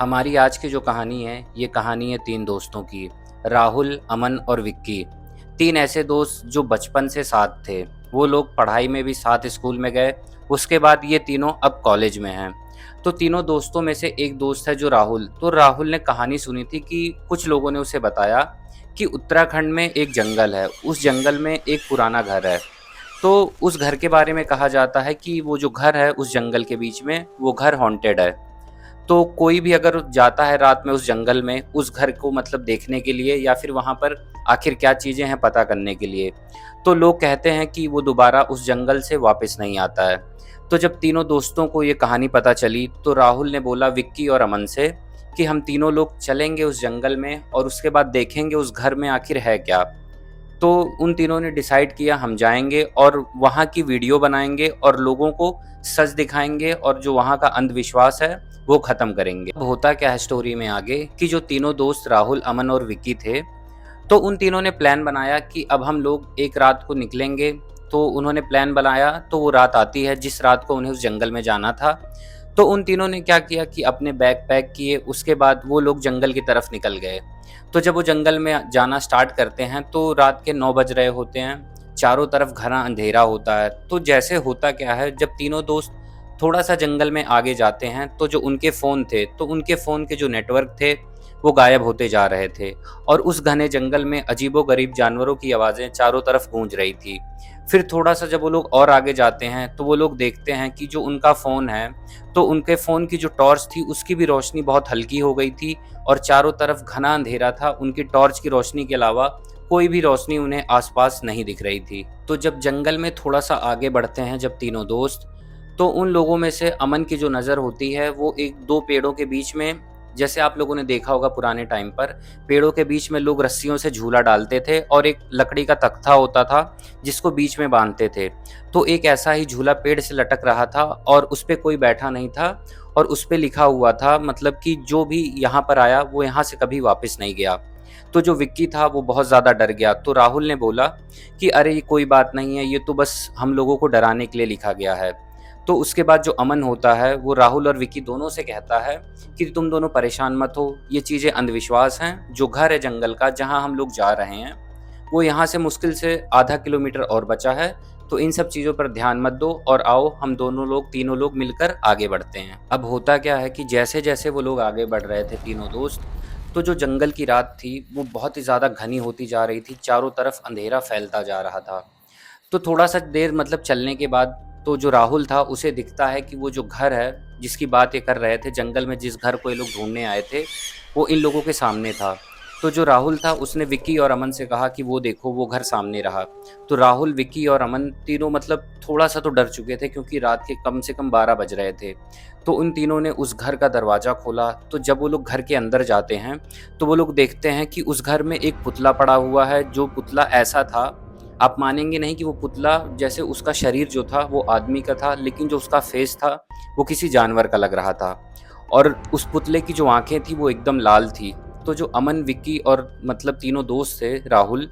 हमारी आज की जो कहानी है, ये कहानी है 3 दोस्तों की, राहुल, अमन और विक्की। 3 ऐसे दोस्त जो बचपन से साथ थे। वो लोग पढ़ाई में भी साथ स्कूल में गए, उसके बाद ये तीनों अब कॉलेज में हैं। तो तीनों दोस्तों में से एक दोस्त है जो राहुल, तो राहुल ने कहानी सुनी थी कि कुछ लोगों ने उसे बताया कि उत्तराखंड में एक जंगल है, उस जंगल में एक पुराना घर है। तो उस घर के बारे में कहा जाता है कि वो जो घर है उस जंगल के बीच में, वो घर हॉन्टेड है। तो कोई भी अगर जाता है रात में उस जंगल में, उस घर को मतलब देखने के लिए या फिर वहाँ पर आखिर क्या चीज़ें हैं पता करने के लिए, तो लोग कहते हैं कि वो दोबारा उस जंगल से वापस नहीं आता है। तो जब तीनों दोस्तों को ये कहानी पता चली, तो राहुल ने बोला विक्की और अमन से कि हम तीनों लोग चलेंगे उस जंगल में और उसके बाद देखेंगे उस घर में आखिर है क्या। तो उन तीनों ने डिसाइड किया हम जाएँगे और वहाँ की वीडियो बनाएँगे और लोगों को सच दिखाएँगे और जो वहाँ का अंधविश्वास है, वो ख़त्म करेंगे। अब होता क्या है स्टोरी में आगे कि जो तीनों दोस्त राहुल, अमन और विक्की थे, तो उन तीनों ने प्लान बनाया कि अब हम लोग एक रात को निकलेंगे। तो उन्होंने प्लान बनाया, तो वो रात आती है जिस रात को उन्हें उस जंगल में जाना था। तो उन तीनों ने क्या किया कि अपने बैग पैक किए, उसके बाद वो लोग जंगल की तरफ निकल गए। तो जब वो जंगल में जाना स्टार्ट करते हैं तो रात के 9 बज रहे होते हैं, चारों तरफ घना अंधेरा होता है। तो जैसे होता क्या है, जब तीनों दोस्त थोड़ा-सा जंगल में आगे जाते हैं, तो जो उनके फ़ोन थे, तो उनके फ़ोन के जो नेटवर्क थे, वो गायब होते जा रहे थे और उस घने जंगल में अजीबो-गरीब जानवरों की आवाज़ें चारों तरफ गूंज रही थी। फिर थोड़ा-सा जब वो लोग और आगे जाते हैं, तो वो लोग देखते हैं कि जो उनका फ़ोन है, तो उनके फ़ोन की जो टॉर्च थी, उसकी भी रोशनी बहुत हल्की हो गई थी और चारों तरफ घना अंधेरा था। उनकी टॉर्च की रोशनी के अलावा कोई भी रोशनी उन्हें आस-पास नहीं दिख रही थी। तो जब जंगल में थोड़ा-सा आगे बढ़ते हैं जब तीनों दोस्त, तो उन लोगों में से अमन की जो नज़र होती है, वो एक 2 पेड़ों के बीच में, जैसे आप लोगों ने देखा होगा पुराने टाइम पर, पेड़ों के बीच में लोग रस्सियों से झूला डालते थे और एक लकड़ी का तख्ता होता था, जिसको बीच में बाँधते थे। तो एक ऐसा ही झूला पेड़ से लटक रहा था और उस पे कोई बैठा नहीं था और उस पे लिखा हुआ था मतलब कि जो भी यहाँ पर आया, वो यहाँ से कभी वापस नहीं गया। तो जो विक्की था, वो बहुत ज़्यादा डर गया। तो राहुल ने बोला कि, "अरे! ये कोई बात नहीं है, ये तो बस हम लोगों को डराने के लिए लिखा गया है।" तो उसके बाद जो अमन होता है, वो राहुल और विक्की दोनों से कहता है कि तुम दोनों परेशान मत हो, ये चीज़ें अंधविश्वास हैं। जो घर है जंगल का जहाँ हम लोग जा रहे हैं, वो यहाँ से मुश्किल से आधा किलोमीटर और बचा है, तो इन सब चीज़ों पर ध्यान मत दो और आओ हम दोनों लोग, तीनों लोग मिलकर आगे बढ़ते हैं। अब होता क्या है कि जैसे-जैसे वो लोग आगे बढ़ रहे थे तीनों दोस्त, तो जो जंगल की रात थी, वो बहुत ही ज़्यादा घनी होती जा रही थी, चारों तरफ अंधेरा फैलता जा रहा था। तो थोड़ा-सा देर मतलब चलने के बाद, तो जो राहुल था उसे दिखता है कि वो जो घर है, जिसकी बात ये कर रहे थे, जंगल में जिस घर को ये लोग ढूँढने आए थे, वो इन लोगों के सामने था। तो जो राहुल था उसने विक्की और अमन से कहा कि वो देखो वो घर सामने रहा। तो राहुल, विक्की और अमन तीनों मतलब थोड़ा-सा तो डर चुके थे क्योंकि रात के कम से कम 12 बज रहे थे। तो उन तीनों ने उस घर का दरवाज़ा खोला, तो जब वो लोग घर के अंदर जाते हैं, तो वो लोग देखते हैं कि उस घर में एक पुतला पड़ा हुआ है, जो पुतला ऐसा था, आप मानेंगे नहीं कि वो पुतला, जैसे उसका शरीर जो था वो आदमी का था, लेकिन जो उसका फेस था वो किसी जानवर का लग रहा था और उस पुतले की जो आँखें थी वो एकदम लाल थी। तो जो अमन, विक्की और मतलब तीनों दोस्त थे राहुल,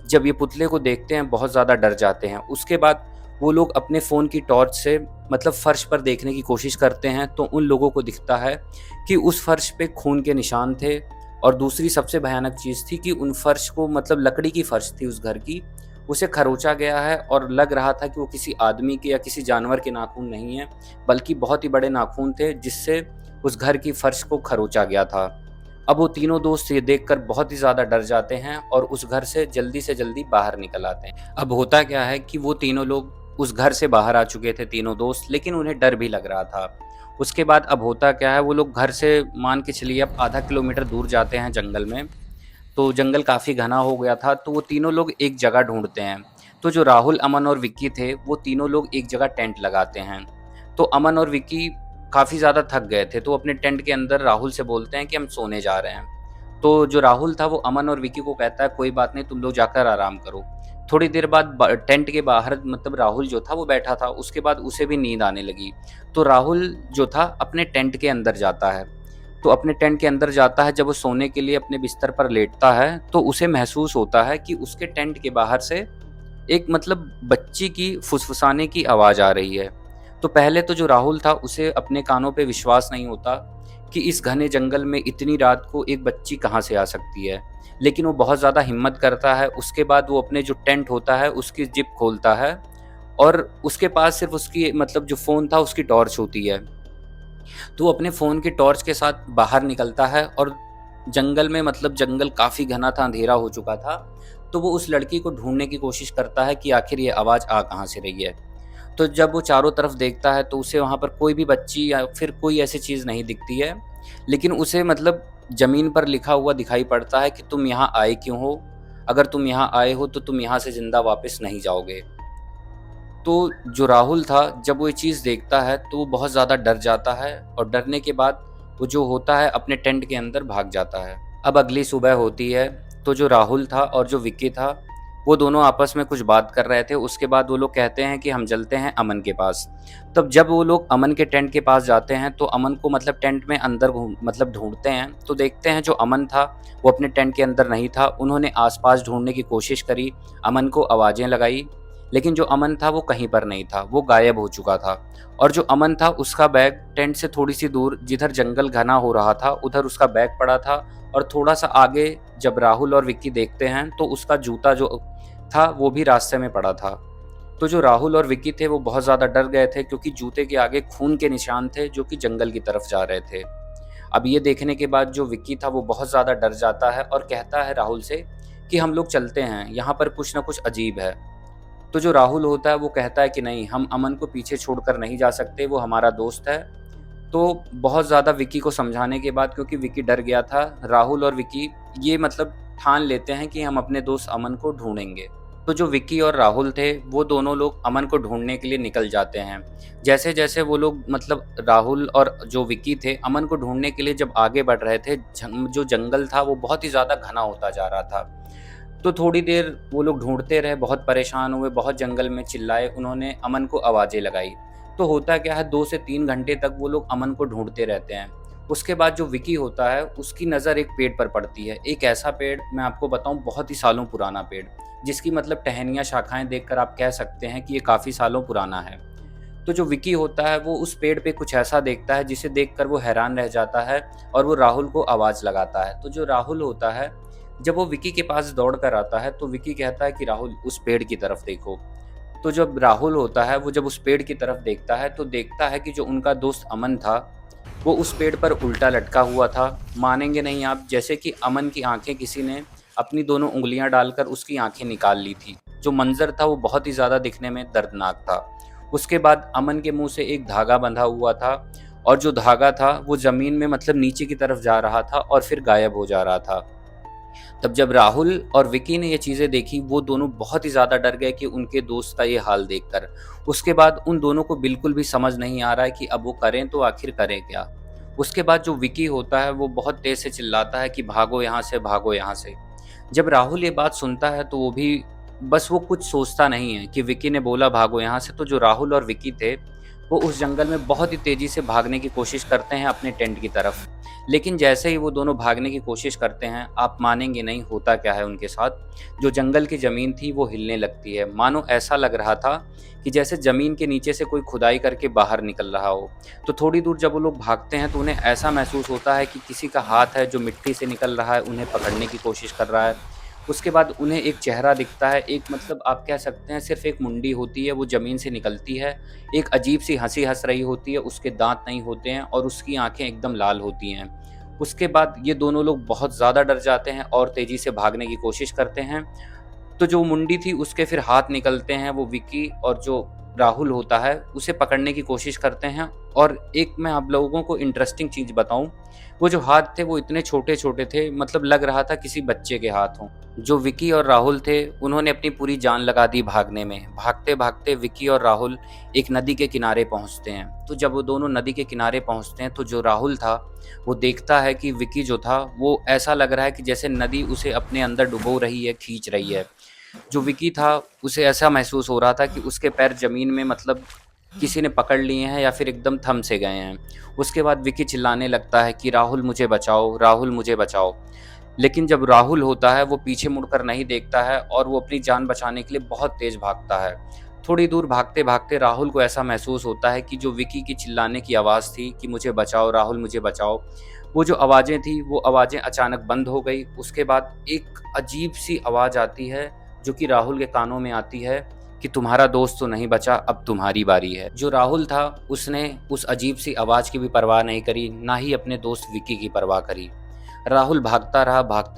जब ये पुतले को देखते हैं बहुत ज़्यादा डर जाते हैं। उसके बाद वो लोग अपने फ़ोन की टॉर्च से मतलब फ़र्श पर देखने की कोशिश करते हैं, तो उन लोगों को दिखता है कि उस फ़र्श पे खून के निशान थे और दूसरी सबसे भयानक चीज़ थी कि उन फ़र्श को, मतलब लकड़ी की फ़र्श थी उस घर की, उसे खरोंचा गया है और लग रहा था कि वो किसी आदमी के या किसी जानवर के नाखून नहीं है, बल्कि बहुत ही बड़े नाखून थे जिससे उस घर की फर्श को खरोंचा गया था। अब वो तीनों दोस्त ये देखकर बहुत ही ज़्यादा डर जाते हैं और उस घर से जल्दी बाहर निकल आते हैं। अब होता क्या है कि वो तीनों लोग उस घर से बाहर आ चुके थे तीनों दोस्त, लेकिन उन्हें डर भी लग रहा था। उसके बाद अब होता क्या है, वो लोग घर से मान के चलिए अब आधा किलोमीटर दूर जाते हैं जंगल में। तो जंगल काफ़ी घना हो गया था, तो वो तीनों लोग एक जगह ढूँढते हैं। तो जो राहुल, अमन और विक्की थे, वो तीनों लोग एक जगह टेंट लगाते हैं। तो अमन और विक्की काफ़ी ज़्यादा थक गए थे, तो अपने टेंट के अंदर राहुल से बोलते हैं कि हम सोने जा रहे हैं। तो जो राहुल था वो अमन और विक्की को कहता है कोई बात नहीं, तुम लोग जाकर आराम करो। थोड़ी देर बाद टेंट के बाहर मतलब राहुल जो था वो बैठा था, उसके बाद उसे भी नींद आने लगी। तो राहुल जो था अपने टेंट के अंदर जाता है। तो अपने टेंट के अंदर जाता है, जब वो सोने के लिए अपने बिस्तर पर लेटता है, तो उसे महसूस होता है कि उसके टेंट के बाहर से एक मतलब बच्ची की फुसफुसाने की आवाज़ आ रही है। तो पहले तो जो राहुल था उसे अपने कानों पे विश्वास नहीं होता कि इस घने जंगल में इतनी रात को एक बच्ची कहाँ से आ सकती है। लेकिन वो बहुत ज़्यादा हिम्मत करता है। उसके बाद वो अपने जो टेंट होता है उसकी ज़िप खोलता है और उसके पास सिर्फ़ उसकी मतलब जो फ़ोन था उसकी टॉर्च होती है। तो वो अपने फ़ोन की टॉर्च के साथ बाहर निकलता है और जंगल में मतलब जंगल काफ़ी घना था, अंधेरा हो चुका था। तो वो उस लड़की को ढूँढने की कोशिश करता है कि आखिर ये आवाज़ आ कहाँ से रही है। तो जब वो चारों तरफ देखता है तो उसे वहाँ पर कोई भी बच्ची या फिर कोई ऐसी चीज़ नहीं दिखती है। लेकिन उसे मतलब ज़मीन पर लिखा हुआ दिखाई पड़ता है कि तुम यहाँ आए क्यों हो? अगर तुम यहाँ आए हो तो तुम यहाँ से ज़िंदा वापस नहीं जाओगे। तो जो राहुल था जब वो ये चीज़ देखता है तो वो बहुत ज़्यादा डर जाता है और डरने के बाद वो जो होता है अपने टेंट के अंदर भाग जाता है। अब अगली सुबह होती है तो जो राहुल था और जो विक्की था वो दोनों आपस में कुछ बात कर रहे थे। उसके बाद वो लोग कहते हैं कि हम चलते हैं अमन के पास। तब जब वो लोग अमन के टेंट के पास जाते हैं तो अमन को मतलब टेंट में अंदर मतलब ढूंढते हैं तो देखते हैं जो अमन था वो अपने टेंट के अंदर नहीं था। उन्होंने आसपास ढूंढने की कोशिश करी, अमन को आवाज़ें लगाई, लेकिन जो अमन था वो कहीं पर नहीं था, वो गायब हो चुका था। और जो अमन था उसका बैग टेंट से थोड़ी सी दूर जिधर जंगल घना हो रहा था उधर उसका बैग पड़ा था। और थोड़ा सा आगे जब राहुल और विक्की देखते हैं तो उसका जूता जो था वो भी रास्ते में पड़ा था। तो जो राहुल और विक्की थे वो बहुत ज़्यादा डर गए थे क्योंकि जूते के आगे खून के निशान थे जो कि जंगल की तरफ जा रहे थे। अब ये देखने के बाद जो विक्की था वो बहुत ज़्यादा डर जाता है और कहता है राहुल से कि हम लोग चलते हैं, यहाँ पर कुछ ना कुछ अजीब है। तो जो राहुल होता है वो कहता है कि नहीं, हम अमन को पीछे छोड़कर नहीं जा सकते, वो हमारा दोस्त है। तो बहुत ज़्यादा विक्की को समझाने के बाद क्योंकि विक्की डर गया था, राहुल और विक्की ये मतलब ठान लेते हैं कि हम अपने दोस्त अमन को ढूँढेंगे। तो जो विक्की और राहुल थे वो दोनों लोग अमन को ढूँढने के लिए निकल जाते हैं। जैसे-जैसे वो लोग मतलब राहुल और जो विक्की थे अमन को ढूँढने के लिए जब आगे बढ़ रहे थे, जो जंगल था वो बहुत ही ज़्यादा घना होता जा रहा था। तो थोड़ी देर वो लोग ढूँढते रहे, बहुत परेशान हुए, बहुत जंगल में चिल्लाए, उन्होंने अमन को आवाज़ें लगाई। तो होता क्या है 2 से 3 घंटे तक वो लोग अमन को ढूँढते रहते हैं। उसके बाद जो विकी होता है उसकी नज़र एक पेड़ पर पड़ती है। एक ऐसा पेड़ मैं आपको बताऊँ बहुत ही सालों पुराना पेड़, जिसकी मतलब टहनियाँ, शाखाएँ देखकर आप कह सकते हैं कि ये काफ़ी सालों पुराना है। तो जो विकी होता है वो उस पेड़ पे कुछ ऐसा देखता है जिसे देखकर वो हैरान रह जाता है और वो राहुल को आवाज़ लगाता है। तो जो राहुल होता है जब वो विकी के पास दौड़ कर आता है तो विकी कहता है कि राहुल उस पेड़ की तरफ देखो। तो जब राहुल होता है वो जब उस पेड़ की तरफ देखता है तो देखता है कि जो उनका दोस्त अमन था वो उस पेड़ पर उल्टा लटका हुआ था। मानेंगे नहीं आप, जैसे कि अमन की आंखें किसी ने अपनी दोनों उंगलियां डालकर उसकी आंखें निकाल ली थी। जो मंजर था वो बहुत ही ज़्यादा दिखने में दर्दनाक था। उसके बाद अमन के मुंह से एक धागा बंधा हुआ था और जो धागा था वो ज़मीन में मतलब नीचे की तरफ जा रहा था और फिर गायब हो जा रहा था। तब जब राहुल और विकी ने ये चीज़ें देखी वो दोनों बहुत ही ज़्यादा डर गए कि उनके दोस्त का ये हाल देखकर। उसके बाद उन दोनों को बिल्कुल भी समझ नहीं आ रहा है कि अब वो करें तो आखिर करें क्या। उसके बाद जो विकी होता है वो बहुत तेज से चिल्लाता है कि भागो यहाँ से, भागो यहाँ से। जब राहुल ये बात सुनता है तो वो भी बस वो कुछ सोचता नहीं है कि विकी ने बोला भागो यहाँ से। तो जो राहुल और विकी थे वो उस जंगल में बहुत ही तेज़ी से भागने की कोशिश करते हैं अपने टेंट की तरफ। लेकिन जैसे ही वो दोनों भागने की कोशिश करते हैं, आप मानेंगे नहीं होता क्या है उनके साथ। जो जंगल की ज़मीन थी वो हिलने लगती है, मानो ऐसा लग रहा था कि जैसे ज़मीन के नीचे से कोई खुदाई करके बाहर निकल रहा हो। तो थोड़ी दूर जब वो लोग भागते हैं तो उन्हें ऐसा महसूस होता है कि किसी का हाथ है जो मिट्टी से निकल रहा है, उन्हें पकड़ने की कोशिश कर रहा है। उसके बाद उन्हें एक चेहरा दिखता है, एक मतलब आप कह सकते हैं सिर्फ़ एक मुंडी होती है, वो ज़मीन से निकलती है। एक अजीब-सी हँसी हँस रही होती है, उसके दाँत नहीं होते हैं और उसकी आँखें एकदम लाल होती हैं। उसके बाद ये दोनों लोग बहुत ज़्यादा डर जाते हैं और तेज़ी से भागने की कोशिश करते हैं। तो जो मुंडी थी उसके फिर हाथ निकलते हैं, वो विकी और जो राहुल होता है उसे पकड़ने की कोशिश करते हैं। और एक मैं आप लोगों को इंटरेस्टिंग चीज़ बताऊँ, वो जो हाथ थे वो इतने छोटे-छोटे थे, मतलब लग रहा था किसी बच्चे के हाथ हों। जो विकी और राहुल थे उन्होंने अपनी पूरी जान लगा दी भागने में। भागते-भागते विकी और राहुल एक नदी के किनारे पहुँचते हैं। तो जब वो दोनों नदी के किनारे पहुँचते हैं तो जो राहुल था वो देखता है कि विकी जो था वो ऐसा लग रहा है कि जैसे नदी उसे अपने अंदर डुबो रही है, खींच रही है। जो विकी था उसे ऐसा महसूस हो रहा था कि उसके पैर ज़मीन में मतलब किसी ने पकड़ लिए हैं या फिर एकदम थम से गए हैं। उसके बाद विकी चिल्लाने लगता है कि राहुल मुझे बचाओ, राहुल मुझे बचाओ। लेकिन जब राहुल होता है वो पीछे मुड़कर नहीं देखता है और वो अपनी जान बचाने के लिए बहुत तेज़ भागता है। थोड़ी दूर भागते-भागते राहुल को ऐसा महसूस होता है कि जो विकी की चिल्लाने की आवाज़ थी कि मुझे बचाओ राहुल मुझे बचाओ, वो जो आवाज़ें थी वो आवाज़ें अचानक बंद हो गई। उसके बाद एक अजीब-सी आवाज़ आती है जो कि राहुल के कानों में आती है कि तुम्हारा दोस्त तो नहीं बचा, अब तुम्हारी बारी है। जो राहुल था उसने उस अजीब-सी आवाज़ की भी परवाह नहीं करी, ना ही अपने दोस्त विकी की परवाह करी। राहुल भागता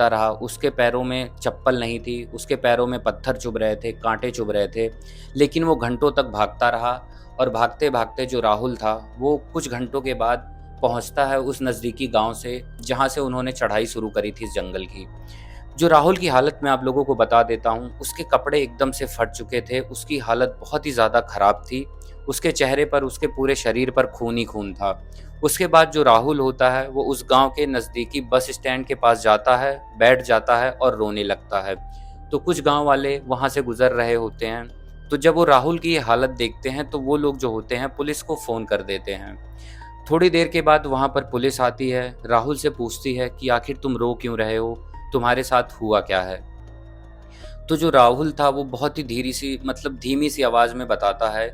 रहा, उसके पैरों में चप्पल नहीं थी, उसके पैरों में पत्थर चुभ रहे थे, काँटे चुभ रहे थे, लेकिन वो घंटों तक भागता रहा और भागते-भागते जो राहुल था, वो कुछ घंटों के बाद पहुँचता है उस नज़दीकी गाँव से, जहाँ से उन्होंने चढ़ाई शुरू करी थी इस जंगल की। जो राहुल की हालत मैं आप लोगों को बता देता हूँ, उसके कपड़े एकदम से फट चुके थे, उसकी हालत बहुत ही ज़्यादा ख़राब थी, उसके चेहरे पर, उसके पूरे शरीर पर खून ही खून था। उसके बाद जो राहुल होता है, वो उस गाँव के नज़दीकी बस स्टैंड के पास जाता है, बैठ जाता है और रोने लगता है। तो कुछ गाँव वाले वहाँ से गुज़र रहे होते हैं, तो जब वो राहुल की ये हालत देखते हैं, तो वो लोग जो होते हैं पुलिस को फ़ोन कर देते हैं। थोड़ी देर के बाद वहाँ पर पुलिस आती है, राहुल से पूछती है कि आखिर तुम रो क्यों रहे हो? तुम्हारे साथ हुआ क्या है? तो जो राहुल था वो बहुत ही धीमी सी आवाज़ में बताता है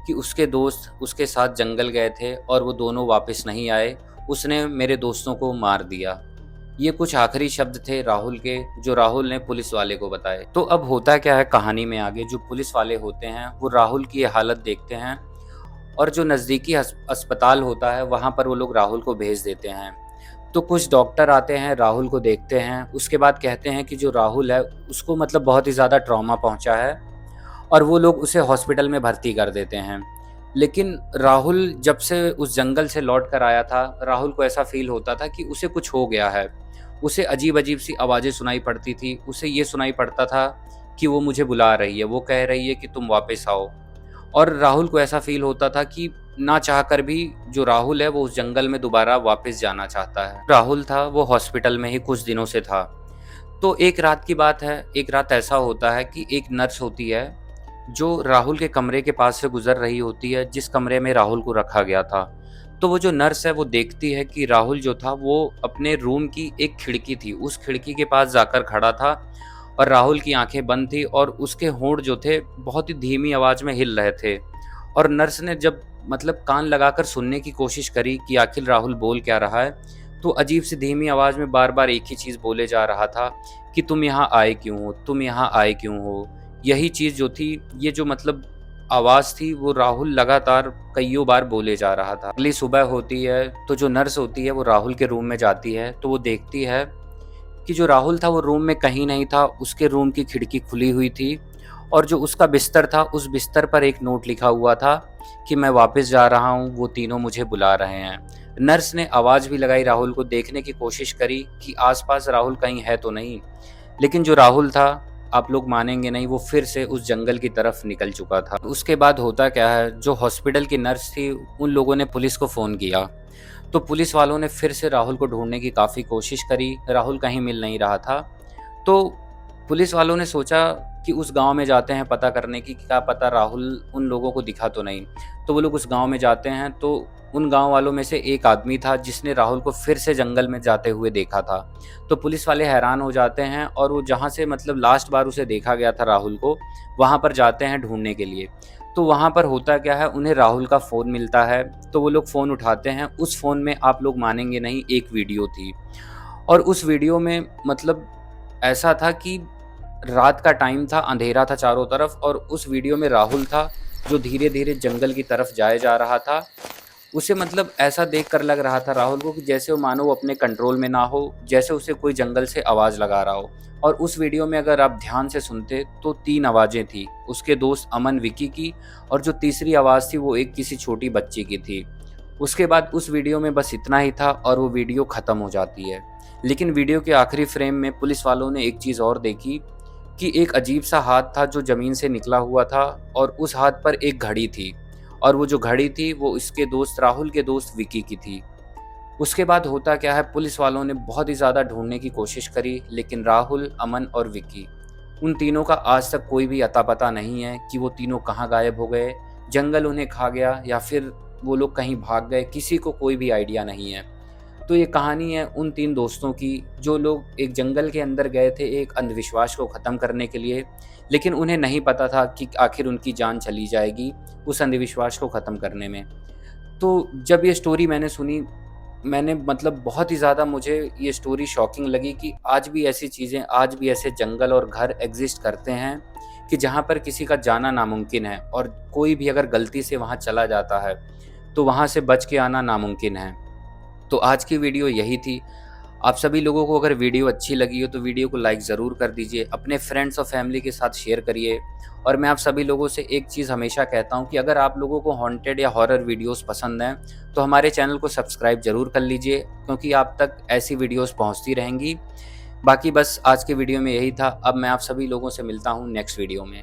कि उसके दोस्त उसके साथ जंगल गए थे और वो दोनों वापस नहीं आए, उसने मेरे दोस्तों को मार दिया। ये कुछ आखिरी शब्द थे राहुल के, जो राहुल ने पुलिस वाले को बताए। तो अब होता क्या है कहानी में आगे, जो पुलिस वाले होते हैं वो राहुल की ये हालत देखते हैं और जो नज़दीकी अस्पताल होता है वहाँ पर वो लोग राहुल को भेज देते हैं। तो कुछ डॉक्टर आते हैं, राहुल को देखते हैं, उसके बाद कहते हैं कि जो राहुल है उसको बहुत ही ज़्यादा ट्रॉमा पहुँचा है और वो लोग उसे हॉस्पिटल में भर्ती कर देते हैं। लेकिन राहुल जब से उस जंगल से लौट कर आया था, राहुल को ऐसा फ़ील होता था कि उसे कुछ हो गया है। उसे अजीब-अजीब सी आवाज़ें सुनाई पड़ती थी, उसे ये सुनाई पड़ता था कि वो मुझे बुला रही है, वो कह रही है कि तुम वापस आओ। और राहुल को ऐसा फ़ील होता था कि ना चाहकर भी जो राहुल है वो उस जंगल में दोबारा वापस जाना चाहता है। राहुल था वो हॉस्पिटल में ही कुछ दिनों से था। तो एक रात की बात है, एक रात ऐसा होता है कि एक नर्स होती है, जो राहुल के कमरे के पास से गुज़र रही होती है, जिस कमरे में राहुल को रखा गया था। तो वो जो नर्स है वो देखती है कि राहुल जो था वो अपने रूम की एक खिड़की थी, उस खिड़की के पास जाकर खड़ा था और राहुल की आँखें बंद थी और उसके होंठ जो थे बहुत ही धीमी आवाज़ में हिल रहे थे। और नर्स ने जब कान लगाकर सुनने की कोशिश करी कि आखिर राहुल बोल क्या रहा है, तो अजीब सी धीमी आवाज़ में बार-बार एक ही चीज़ बोले जा रहा था कि तुम यहाँ आए क्यों हो? तुम यहाँ आए क्यों हो? यही चीज़ जो थी, ये जो आवाज़ थी वो राहुल लगातार कइयों बार बोले जा रहा था। अगली सुबह होती है तो जो नर्स होती है वो राहुल के रूम में जाती है, तो वो देखती है कि जो राहुल था वो रूम में कहीं नहीं था, उसके रूम की खिड़की खुली हुई थी और जो उसका बिस्तर था, उस बिस्तर पर एक नोट लिखा हुआ था कि मैं वापस जा रहा हूँ, वो तीनों मुझे बुला रहे हैं। नर्स ने आवाज़ भी लगाई, राहुल को देखने की कोशिश करी कि आस-पास राहुल कहीं है तो नहीं, लेकिन जो राहुल था, आप लोग मानेंगे नहीं, वो फिर से उस जंगल की तरफ निकल चुका था। उसके बाद होता क्या है, जो हॉस्पिटल की नर्स थी, उन लोगों ने पुलिस को फ़ोन किया। तो पुलिस वालों ने फिर से राहुल को ढूँढने की काफ़ी कोशिश करी, राहुल कहीं मिल नहीं रहा था। तो पुलिस वालों ने सोचा कि उस गाँव में जाते हैं पता करने की, कि क्या पता राहुल उन लोगों को दिखा तो नहीं। तो वो लोग उस गाँव में जाते हैं, तो उन गाँव वालों में से एक आदमी था जिसने राहुल को फिर से जंगल में जाते हुए देखा था। तो पुलिस वाले हैरान हो जाते हैं और वो जहाँ से लास्ट बार उसे देखा गया था राहुल को, वहाँ पर जाते हैं ढूँढने के लिए। तो वहाँ पर होता क्या है, उन्हें राहुल का फ़ोन मिलता है, तो वो लोग फ़ोन उठाते हैं। उस फ़ोन में आप लोग मानेंगे नहीं, एक वीडियो थी और उस वीडियो में ऐसा था कि रात का टाइम था, अंधेरा था चारों तरफ और उस वीडियो में राहुल था जो धीरे-धीरे जंगल की तरफ जाए जा रहा था। उसे ऐसा देखकर लग रहा था राहुल को कि जैसे वो मानो वो अपने कंट्रोल में ना हो, जैसे उसे कोई जंगल से आवाज़ लगा रहा हो। और उस वीडियो में अगर आप ध्यान से सुनते तो 3 आवाज़ें थी, उसके दोस्त अमन, विकी की, और जो तीसरी आवाज़ थी वो एक किसी छोटी बच्ची की थी। उसके बाद उस वीडियो में बस इतना ही था और वो वीडियो ख़त्म हो जाती है। लेकिन वीडियो के आखिरी फ्रेम में पुलिस वालों ने एक चीज़ और देखी कि एक अजीब-सा हाथ था जो ज़मीन से निकला हुआ था और उस हाथ पर एक घड़ी थी और वो जो घड़ी थी वो इसके दोस्त राहुल के दोस्त विकी की थी। उसके बाद होता क्या है, पुलिस वालों ने बहुत ही ज़्यादा ढूँढने की कोशिश करी, लेकिन राहुल, अमन और विकी, उन तीनों का आज तक कोई भी अता-पता नहीं है कि वो तीनों कहाँ गायब हो गए, जंगल उन्हें खा गया या फिर वो लोग कहीं भाग गए, किसी को कोई भी आइडिया नहीं है। तो ये कहानी है उन 3 दोस्तों की जो लोग एक जंगल के अंदर गए थे एक अंधविश्वास को ख़त्म करने के लिए, लेकिन उन्हें नहीं पता था कि आखिर उनकी जान चली जाएगी उस अंधविश्वास को ख़त्म करने में। तो जब ये स्टोरी मैंने सुनी, मैंने मतलब बहुत ही ज़्यादा मुझे ये स्टोरी शॉकिंग लगी कि आज भी ऐसी चीज़ें, आज भी ऐसे जंगल और घर एग्ज़िस्ट करते हैं कि जहाँ पर किसी का जाना नामुमकिन है और कोई भी अगर गलती से वहाँ चला जाता है, तो वहाँ से बच के आना नामुमकिन है। तो आज की वीडियो यही थी। आप सभी लोगों को अगर वीडियो अच्छी लगी हो तो वीडियो को लाइक ज़रूर कर दीजिए, अपने फ्रेंड्स और फैमिली के साथ शेयर करिए। और मैं आप सभी लोगों से एक चीज़ हमेशा कहता हूँ कि अगर आप लोगों को हॉन्टेड या हॉरर वीडियोस पसंद हैं तो हमारे चैनल को सब्सक्राइब ज़रूर कर लीजिए, क्योंकि आप तक ऐसी वीडियोस पहुँचती रहेंगी। बाकी बस आज के वीडियो में यही था। अब मैं आप सभी लोगों से मिलता हूँ नेक्स्ट वीडियो में।